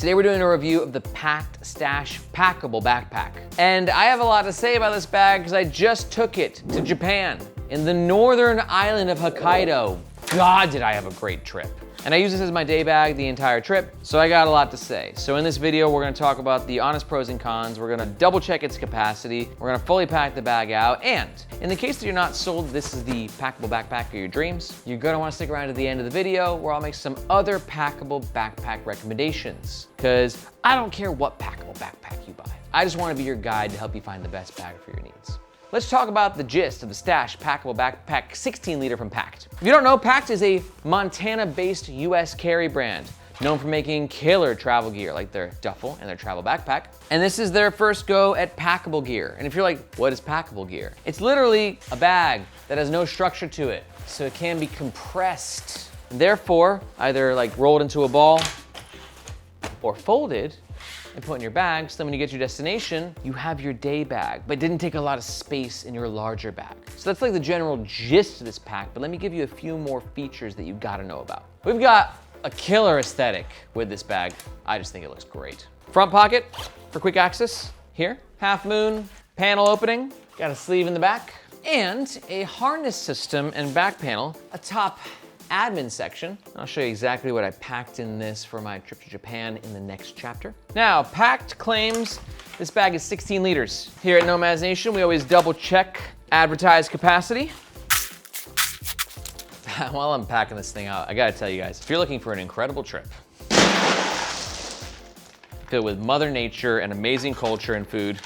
Today we're doing a review of the Pakt Stash Packable backpack. And I have a lot to say about this bag because I just took it to Japan in the northern island of Hokkaido. God, did I have a great trip. And I use this as my day bag the entire trip, so I got a lot to say. So in this video, we're gonna talk about the honest pros and cons, we're gonna double check its capacity, we're gonna fully pack the bag out, and in the case that you're not sold, this is the packable backpack of your dreams, you're gonna wanna stick around to the end of the video where I'll make some other packable backpack recommendations. Because I don't care what packable backpack you buy. I just wanna be your guide to help you find the best bag for your needs. Let's talk about the gist of the Stash Packable Backpack 16 liter from Pakt. If you don't know, Pakt is a Montana-based US carry brand known for making killer travel gear like their duffel and their travel backpack. And this is their first go at packable gear. And if you're like, what is packable gear? It's literally a bag that has no structure to it, so it can be compressed. And therefore, either like rolled into a ball or folded and put in your bag, so then when you get to your destination, you have your day bag, but it didn't take a lot of space in your larger bag. So that's like the general gist of this pack, but let me give you a few more features that you gotta know about. We've got a killer aesthetic with this bag. I just think it looks great. Front pocket for quick access here. Half moon panel opening, got a sleeve in the back, and a harness system and back panel atop admin section. I'll show you exactly what I packed in this for my trip to Japan in the next chapter. Now, Pakt claims this bag is 16 liters. Here at Nomads Nation, we always double check advertised capacity. While I'm packing this thing out, I gotta tell you guys, if you're looking for an incredible trip, filled with Mother Nature and amazing culture and food,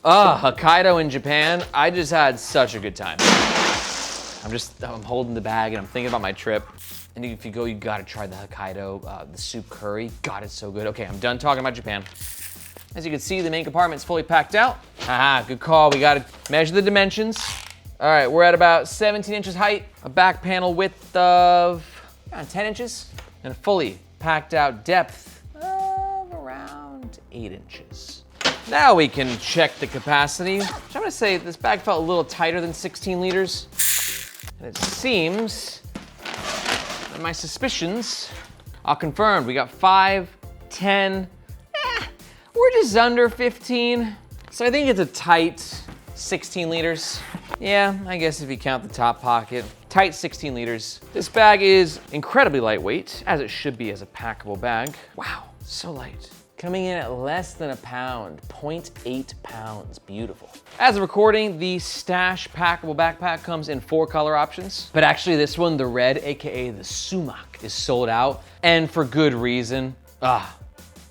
Hokkaido in Japan, I just had such a good time. I'm holding the bag and I'm thinking about my trip. And if you go, you gotta try the Hokkaido, the soup curry. God, it's so good. Okay, I'm done talking about Japan. As you can see, the main compartment's fully packed out. Haha, good call. We gotta measure the dimensions. All right, we're at about 17 inches height, a back panel width of 10 inches, and a fully packed out depth of around 8 inches. Now we can check the capacity. I'm gonna say this bag felt a little tighter than 16 liters. And it seems that my suspicions are confirmed. We got 5, 10, we're just under 15. So I think it's a tight 16 liters. Yeah, I guess if you count the top pocket, tight 16 liters. This bag is incredibly lightweight, as it should be as a packable bag. Wow, so light. Coming in at less than a pound, 0.8 pounds, beautiful. As of recording, the Stash Packable Backpack comes in 4 color options, but actually this one, the red, AKA the sumac, is sold out, and for good reason.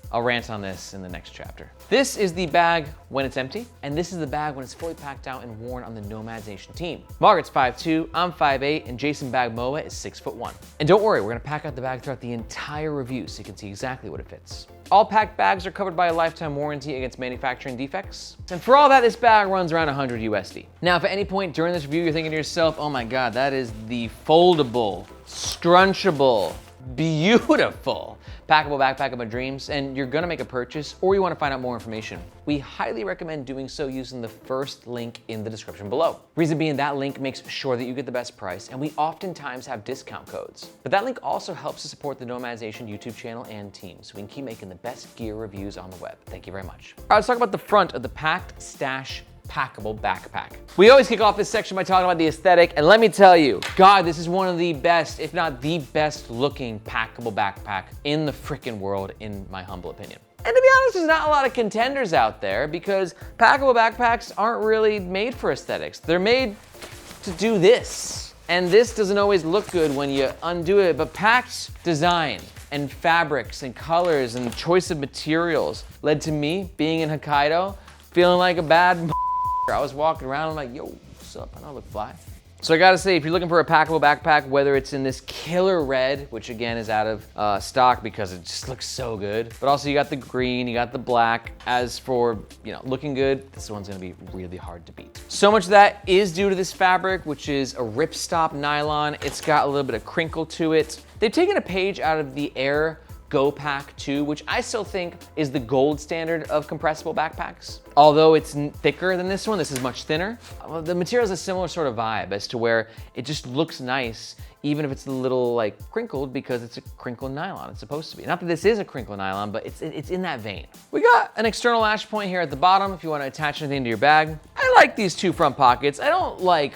I'll rant on this in the next chapter. This is the bag when it's empty, and this is the bag when it's fully packed out and worn on the Nomads Nation team. Margaret's 5'2", I'm 5'8", and Jason Bagmoa is 6'1". And don't worry, we're gonna pack out the bag throughout the entire review so you can see exactly what it fits. All Pakt bags are covered by a lifetime warranty against manufacturing defects. And for all that, this bag runs around 100 USD. Now, if at any point during this review you're thinking to yourself, oh my God, that is the foldable, scrunchable, beautiful packable backpack of my dreams, and you're gonna make a purchase or you wanna find out more information, we highly recommend doing so using the first link in the description below. Reason being, that link makes sure that you get the best price, and we oftentimes have discount codes. But that link also helps to support the Nomads Nation YouTube channel and team, so we can keep making the best gear reviews on the web. Thank you very much. All right, let's talk about the front of the Pakt Stash Packable Backpack. We always kick off this section by talking about the aesthetic, and let me tell you, God, this is one of the best, if not the best looking packable backpack in the frickin' world, in my humble opinion. And to be honest, there's not a lot of contenders out there because packable backpacks aren't really made for aesthetics. They're made to do this. And this doesn't always look good when you undo it, but Pakt's design and fabrics and colors and choice of materials led to me being in Hokkaido feeling like a bad I was walking around, I'm like, yo, what's up? I know I look fly. So I gotta say, if you're looking for a packable backpack, whether it's in this killer red, which again is out of stock because it just looks so good, but also you got the green, you got the black. As for, looking good, this one's gonna be really hard to beat. So much of that is due to this fabric, which is a ripstop nylon. It's got a little bit of crinkle to it. They've taken a page out of the Aer Go Pack 2, which I still think is the gold standard of compressible backpacks. Although it's thicker than this one, this is much thinner. The material is a similar sort of vibe as to where it just looks nice, even if it's a little like crinkled, because it's a crinkled nylon, it's supposed to be. Not that this is a crinkled nylon, but it's in that vein. We got an external latch point here at the bottom if you want to attach anything to your bag. I like these two front pockets. I don't like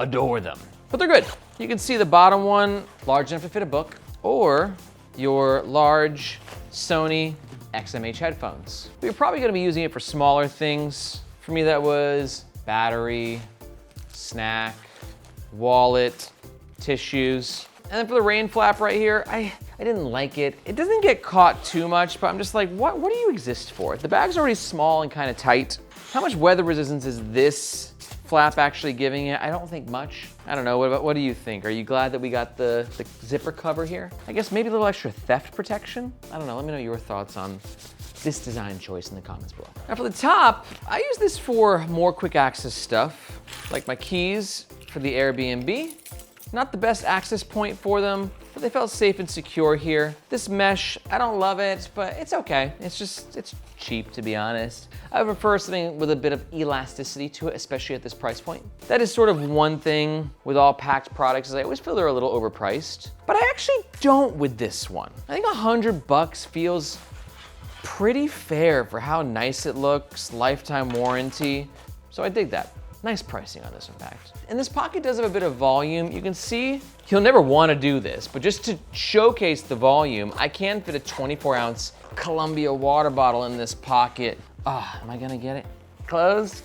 adore them, but they're good. You can see the bottom one, large enough to fit a book, or your large Sony XMH headphones. But you're probably gonna be using it for smaller things. For me, that was battery, snack, wallet, tissues. And then for the rain flap right here, I didn't like it. It doesn't get caught too much, but I'm just like, what do you exist for? The bag's already small and kind of tight. How much weather resistance is this flap actually giving it? I don't think much. I don't know, what do you think? Are you glad that we got the zipper cover here? I guess maybe a little extra theft protection? I don't know, let me know your thoughts on this design choice in the comments below. Now for the top, I use this for more quick access stuff, like my keys for the Airbnb. Not the best access point for them, but they felt safe and secure here. This mesh, I don't love it, but it's okay. It's cheap, to be honest. I prefer something with a bit of elasticity to it, especially at this price point. That is sort of one thing with all Pakt products, is I always feel they're a little overpriced, but I actually don't with this one. I think $100 feels pretty fair for how nice it looks, lifetime warranty, so I dig that. Nice pricing on this one, Pakt. And this pocket does have a bit of volume. You can see, you'll never want to do this, but just to showcase the volume, I can fit a 24-ounce Columbia water bottle in this pocket. Am I gonna get it closed?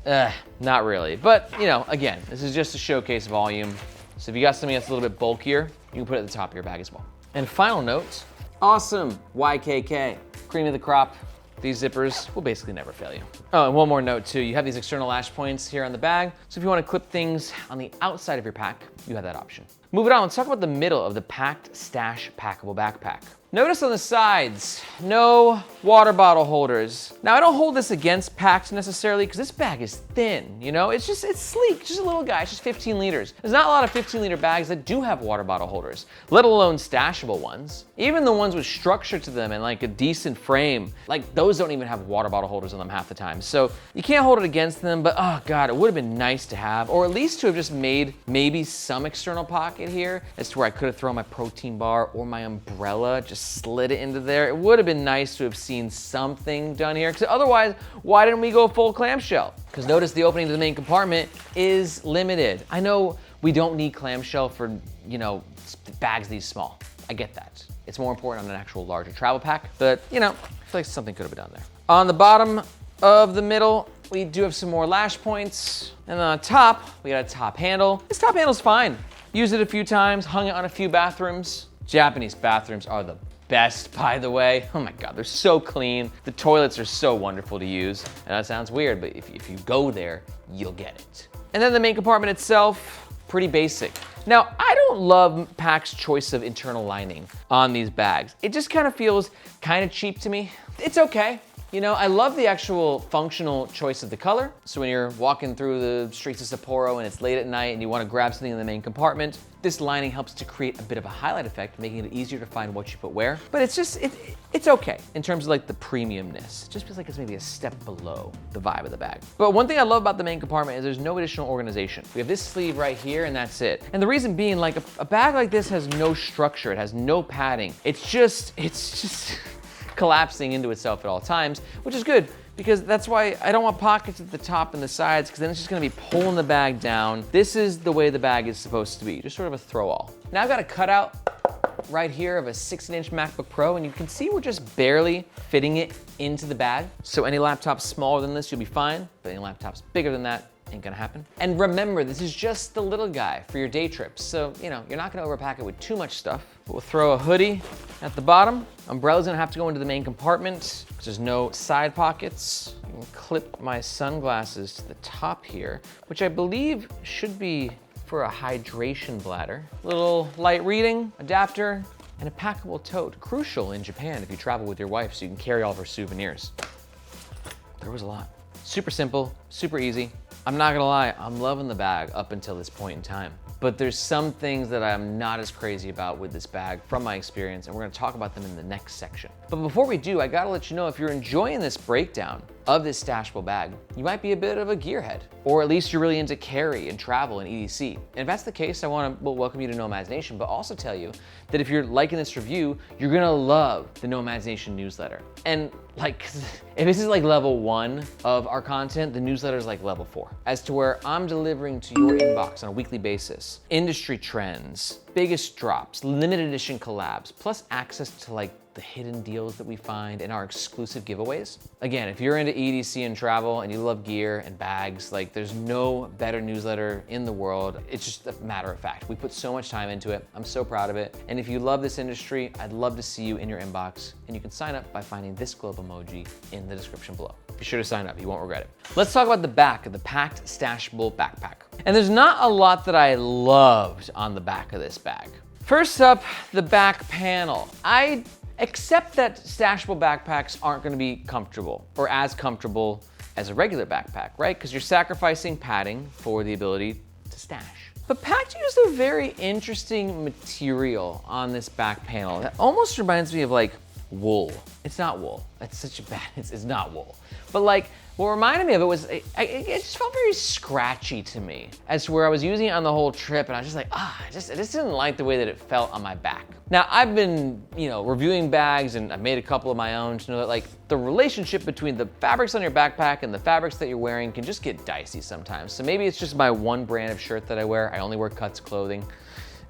Not really, but you know, again, this is just to showcase volume. So if you got something that's a little bit bulkier, you can put it at the top of your bag as well. And final note, awesome YKK, cream of the crop. These zippers will basically never fail you. Oh, and one more note too, you have these external latch points here on the bag, so if you want to clip things on the outside of your pack, you have that option. Moving on, let's talk about the middle of the Pakt Stash Packable Backpack. Notice on the sides, no water bottle holders. Now I don't hold this against Pakt necessarily because this bag is thin, you know? It's sleek, just a little guy, it's just 15 liters. There's not a lot of 15-liter bags that do have water bottle holders, let alone stashable ones. Even the ones with structure to them and like a decent frame, like those don't even have water bottle holders on them half the time. So you can't hold it against them, but oh God, it would have been nice to have, or at least to have just made maybe some external pocket here as to where I could have thrown my protein bar or my umbrella, just slid it into there. It would have been nice to have seen something done here, because otherwise, why didn't we go full clamshell? Because notice the opening to the main compartment is limited. I know we don't need clamshell for, you know, bags these small. I get that. It's more important on an actual larger travel pack, but you know, I feel like something could have been done there. On the bottom of the middle, we do have some more lash points. And then on top, we got a top handle. This top handle's fine. Used it a few times, hung it on a few bathrooms. Japanese bathrooms are the best, by the way. Oh my God, they're so clean. The toilets are so wonderful to use. And that sounds weird, but if you go there, you'll get it. And then the main compartment itself, pretty basic. Now, I don't love Pakt's choice of internal lining on these bags. It just kind of feels kind of cheap to me. It's okay. You know, I love the actual functional choice of the color. So when you're walking through the streets of Sapporo and it's late at night and you want to grab something in the main compartment, this lining helps to create a bit of a highlight effect, making it easier to find what you put where. But it's okay in terms of like the premiumness. It just feels like it's maybe a step below the vibe of the bag. But one thing I love about the main compartment is there's no additional organization. We have this sleeve right here and that's it. And the reason being, like a bag like this has no structure, it has no padding. It's just collapsing into itself at all times, which is good because that's why I don't want pockets at the top and the sides, because then it's just gonna be pulling the bag down. This is the way the bag is supposed to be, just sort of a throw-all. Now I've got a cutout right here of a 16-inch MacBook Pro, and you can see we're just barely fitting it into the bag. So any laptop smaller than this, you'll be fine, but any laptops bigger than that, ain't gonna happen. And remember, this is just the little guy for your day trips. So, you know, you're not gonna overpack it with too much stuff. We'll throw a hoodie at the bottom. Umbrella's gonna have to go into the main compartment because there's no side pockets. I'm gonna clip my sunglasses to the top here, which I believe should be for a hydration bladder. Little light reading adapter and a packable tote. Crucial in Japan if you travel with your wife so you can carry all of her souvenirs. There was a lot. Super simple, super easy. I'm not gonna lie, I'm loving the bag up until this point in time. but there's some things that I'm not as crazy about with this bag from my experience, and we're gonna talk about them in the next section. But before we do, I gotta let you know, if you're enjoying this breakdown of this stashable bag, you might be a bit of a gearhead, or at least you're really into carry and travel and EDC. And if that's the case, I wanna welcome you to Nomads Nation, but also tell you that if you're liking this review, you're gonna love the Nomads Nation newsletter. And like, if this is like level 1 of our content, the newsletter is like level 4, as to where I'm delivering to your inbox on a weekly basis industry trends, biggest drops, limited edition collabs, plus access to like the hidden deals that we find and our exclusive giveaways. Again, if you're into EDC and travel and you love gear and bags, like there's no better newsletter in the world. It's just a matter of fact. We put so much time into it. I'm so proud of it. And if you love this industry, I'd love to see you in your inbox, and you can sign up by finding this globe emoji in the description below. Be sure to sign up, you won't regret it. Let's talk about the back of the Pakt Stashable Backpack. And there's not a lot that I loved on the back of this bag. First up, the back panel. I accept that stashable backpacks aren't gonna be comfortable, or as comfortable as a regular backpack, right? Because you're sacrificing padding for the ability to stash. But Pakt used a very interesting material on this back panel that almost reminds me of like wool. It's not wool. It's such a bad, it's not wool. But like, what reminded me of it was, it just felt very scratchy to me, as to where I was using it on the whole trip, and I was just like, I just didn't like the way that it felt on my back. Now, I've been, reviewing bags, and I've made a couple of my own to know that like the relationship between the fabrics on your backpack and the fabrics that you're wearing can just get dicey sometimes. So maybe it's just my one brand of shirt that I wear. I only wear cuts clothing.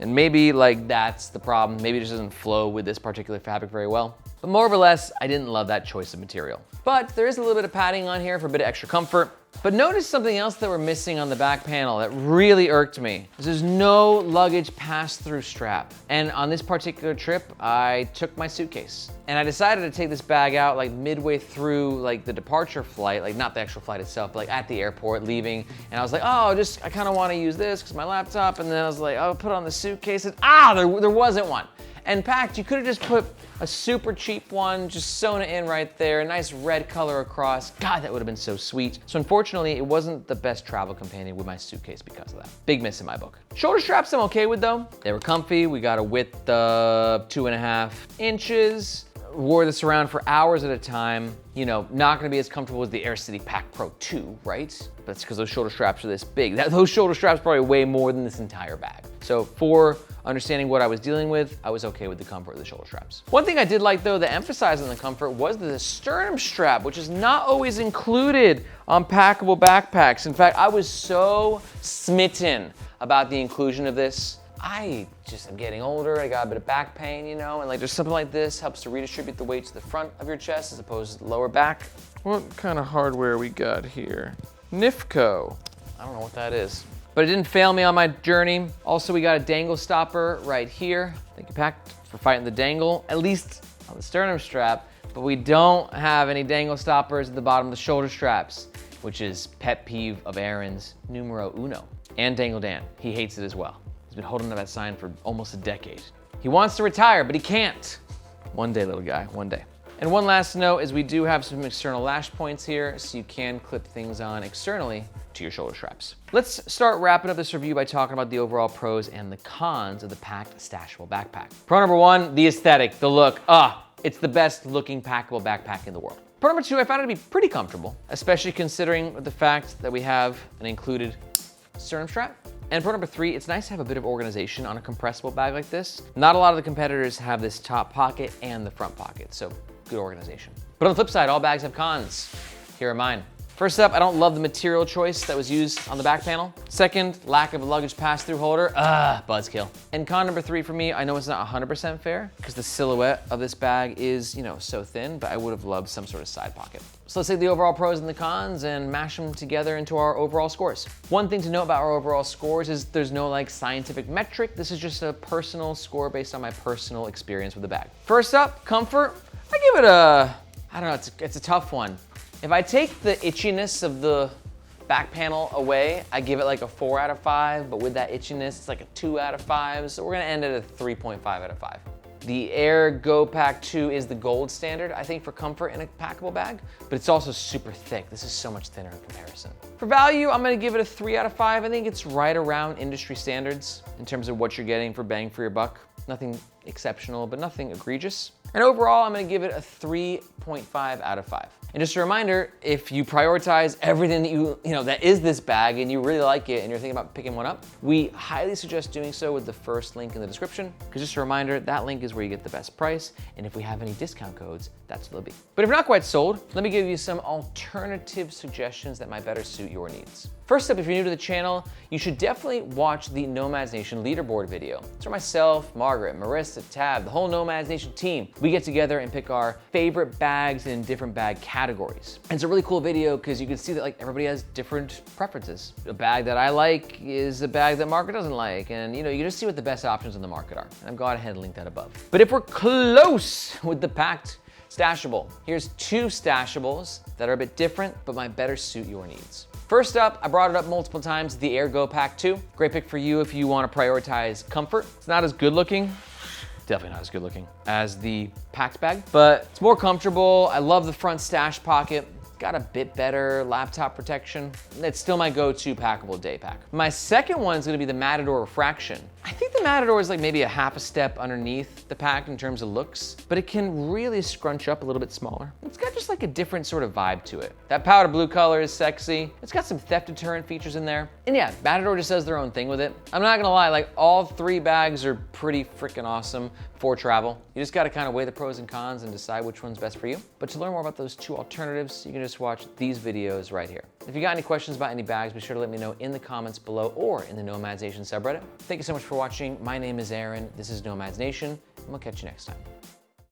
And maybe like that's the problem. Maybe it just doesn't flow with this particular fabric very well. But more or less, I didn't love that choice of material. But there is a little bit of padding on here for a bit of extra comfort. But notice something else that we're missing on the back panel that really irked me. There's no luggage pass-through strap. And on this particular trip, I took my suitcase. And I decided to take this bag out like midway through like the departure flight, like not the actual flight itself, but like at the airport leaving. And I was like, I kind of want to use this because my laptop. And then I was like, put it on the suitcase. And there wasn't one. And Pakt, you could have just put a super cheap one, just sewn it in right there, a nice red color across. God, that would have been so sweet. So unfortunately, it wasn't the best travel companion with my suitcase because of that. Big miss in my book. Shoulder straps I'm okay with though. They were comfy. We got a width of 2.5 inches. Wore this around for hours at a time. Not gonna be as comfortable as the Air Pack Pro 2, right? But it's because those shoulder straps are this big. Those shoulder straps probably weigh more than this entire bag. So for understanding what I was dealing with, I was okay with the comfort of the shoulder straps. One thing I did like though, that emphasized on the comfort, was the sternum strap, which is not always included on packable backpacks. In fact, I was so smitten about the inclusion of this. I just am getting older, I got a bit of back pain, and like just something like this helps to redistribute the weight to the front of your chest as opposed to the lower back. What kind of hardware we got here? NIFCO. I don't know what that is. But it didn't fail me on my journey. Also, we got a dangle stopper right here. Thank you, Pakt, for fighting the dangle, at least on the sternum strap. But we don't have any dangle stoppers at the bottom of the shoulder straps, which is pet peeve of Aaron's numero uno. And Dangle Dan, he hates it as well. He's been holding up that sign for almost a decade. He wants to retire, but he can't. One day, little guy, one day. And one last note is we do have some external lash points here, so you can clip things on externally to your shoulder straps. Let's start wrapping up this review by talking about the overall pros and the cons of the Pakt Stashable Backpack. Pro number 1, the aesthetic, the look. It's the best looking packable backpack in the world. Pro number 2, I found it to be pretty comfortable, especially considering the fact that we have an included sternum strap. And pro number 3, it's nice to have a bit of organization on a compressible bag like this. Not a lot of the competitors have this top pocket and the front pocket, so good organization. But on the flip side, all bags have cons. Here are mine. First up, I don't love the material choice that was used on the back panel. Second, lack of a luggage pass-through holder. Buzzkill. And con number 3 for me, I know it's not 100% fair because the silhouette of this bag is, so thin, but I would have loved some sort of side pocket. So let's take the overall pros and the cons and mash them together into our overall scores. One thing to note about our overall scores is there's no like scientific metric. This is just a personal score based on my personal experience with the bag. First up, comfort. I give it I don't know, it's a tough one. If I take the itchiness of the back panel away, I give it like a 4 out of 5, but with that itchiness, it's like a 2 out of 5. So we're gonna end at a 3.5 out of 5. The Aer Go Pack 2 is the gold standard, I think, for comfort in a packable bag, but it's also super thick. This is so much thinner in comparison. For value, I'm gonna give it a 3 out of 5. I think it's right around industry standards in terms of what you're getting for bang for your buck. Nothing exceptional, but nothing egregious. And overall, I'm gonna give it a 3.5 out of 5. And just a reminder, if you prioritize everything that that is this bag and you really like it and you're thinking about picking one up, we highly suggest doing so with the first link in the description. Because just a reminder, that link is where you get the best price. And if we have any discount codes, that's what they'll be. But if you're not quite sold, let me give you some alternative suggestions that might better suit your needs. First up, if you're new to the channel, you should definitely watch the Nomads Nation leaderboard video. It's where myself, Margaret, Marissa, Tab, the whole Nomads Nation team, we get together and pick our favorite bags in different bag categories. And it's a really cool video because you can see that like everybody has different preferences. A bag that I like is a bag that Margaret doesn't like. And you can just see what the best options in the market are. And I've gone ahead and linked that above. But if we're close with the Pakt Stashable, here's 2 stashables that are a bit different, but might better suit your needs. First up, I brought it up multiple times, the Aer Go Pack 2. Great pick for you if you want to prioritize comfort. It's not as good looking, definitely not as good looking as the Pakt bag, but it's more comfortable. I love the front stash pocket. Got a bit better laptop protection. It's still my go-to packable day pack. My second one is gonna be the Matador Refraction. I think the Matador is like maybe a half a step underneath the Pakt in terms of looks, but it can really scrunch up a little bit smaller. It's got just like a different sort of vibe to it. That powder blue color is sexy. It's got some theft deterrent features in there. And yeah, Matador just does their own thing with it. I'm not gonna lie, like all 3 bags are pretty freaking awesome for travel. You just gotta kind of weigh the pros and cons and decide which one's best for you. But to learn more about those 2 alternatives, you can just watch these videos right here. If you got any questions about any bags, be sure to let me know in the comments below or in the Nomads Nation subreddit. Thank you so much for watching. My name is Aaron. This is Nomads Nation, and we'll catch you next time.